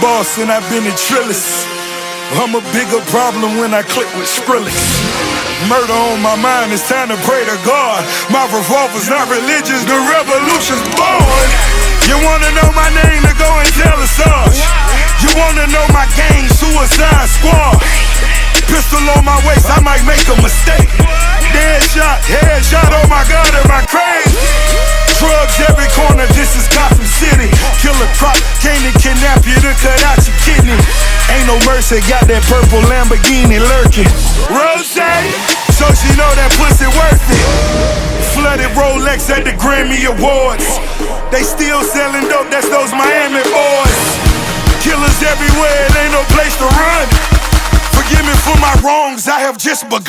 boss and I've been in Trillis. I'm a bigger problem when I click with Skrillex. Murder on my mind, it's time to pray to God. My revolver's not religious, the revolution's born. You wanna know my name, to go and tell us us. You wanna know my gang, Suicide Squad. Pistol on my waist, I might make a mistake. Headshot, oh my God, am I crazy? Drugs every corner, this is Gotham City. Killer Croc came to kidnap you to cut out your kidney. Ain't no mercy, got that purple Lamborghini lurking. Rose, so she know that pussy worth it. Flooded Rolex at the Grammy Awards. They still selling dope, that's those Miami boys. Killers everywhere, it ain't no place to run. Forgive me for my wrongs, I have just begun.